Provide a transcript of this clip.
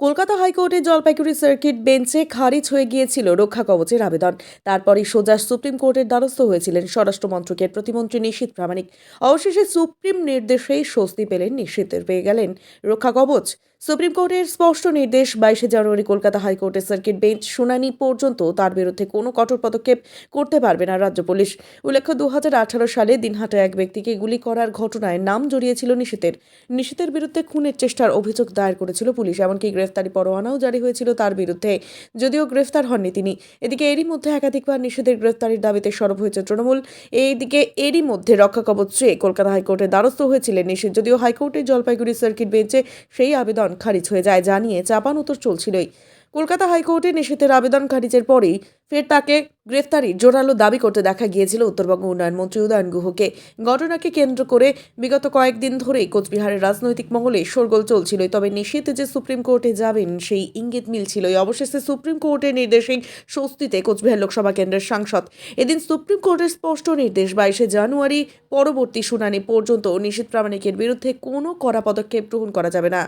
কলকাতা হাইকোর্টের জলপাইগুড়ি সার্কিট বেঞ্চে খারিজ হয়ে গিয়েছিল রক্ষা কবচের আবেদন। তারপরই সোজা সুপ্রিম কোর্টের দ্বারস্থ হয়েছিলেন স্বরাষ্ট্র মন্ত্রকের প্রতিমন্ত্রী নিশীথ প্রামাণিক। অবশেষে সুপ্রিম নির্দেশেই স্বস্তি পেলেন নিশীথ, পেয়ে গেলেন রক্ষা কবচ। সুপ্রিম কোর্টের স্পষ্ট নির্দেশ, 22 জানুয়ারি কলকাতা হাইকোর্টের সার্কিট বেঞ্চ শুনানি পর্যন্ত তার বিরুদ্ধে কোনো কঠোর পদক্ষেপ করতে পারবে না রাজ্য পুলিশ। উল্লেখ্য, 2018 সালে দিনহাটা এক ব্যক্তিকে গুলি করার ঘটনায় নাম জড়িয়েছিল নিশীথের বিরুদ্ধে খুনের চেষ্টার অভিযোগ দায়ের করেছিল পুলিশ। এমনকি গ্রেফতারি পরোয়ানাও জারি হয়েছিল তার বিরুদ্ধে, যদিও গ্রেফতার হননি তিনি। এদিকে এরই মধ্যে একাধিকবার নিশীথের গ্রেফতারির দাবিতে সরব হয়েছে তৃণমূল। এইদিকে এরই মধ্যে রক্ষা কবচ চেয়ে কলকাতা হাইকোর্টের দ্বারস্থ হয়েছিলেন নিশীথ, যদিও হাইকোর্টের জলপাইগুড়ি সার্কিট বেঞ্চে সেই আবেদন খারিজ হয়ে যায়, জানিয়ে চাপানোতর চলছিলই। কলকাতা হাইকোর্টে নিশীথের আবেদন খারিজের পরেই ফের তাকে গ্রেফতারির জোরালো দাবি করতে দেখা গিয়েছিল উত্তরবঙ্গ উন্নয়ন মন্ত্রী উদয়ন গুহকে। ঘটনাকে কেন্দ্র করে বিগত কয়েকদিন ধরেই কোচবিহারের রাজনৈতিক মহলে শোরগোল চলছিলই। তবে নিশীথ যে সুপ্রিম কোর্টে যাবেন সেই ইঙ্গিত মিলছিলই। অবশেষে সুপ্রিম কোর্টের নির্দেশেই স্বস্তিতে কোচবিহার লোকসভা কেন্দ্রের সাংসদ। এদিন সুপ্রিম কোর্টের স্পষ্ট নির্দেশ, 22 জানুয়ারি পরবর্তী শুনানি পর্যন্ত নিশীথ প্রামাণিকের বিরুদ্ধে কোনো কড়া পদক্ষেপ গ্রহণ করা যাবে না।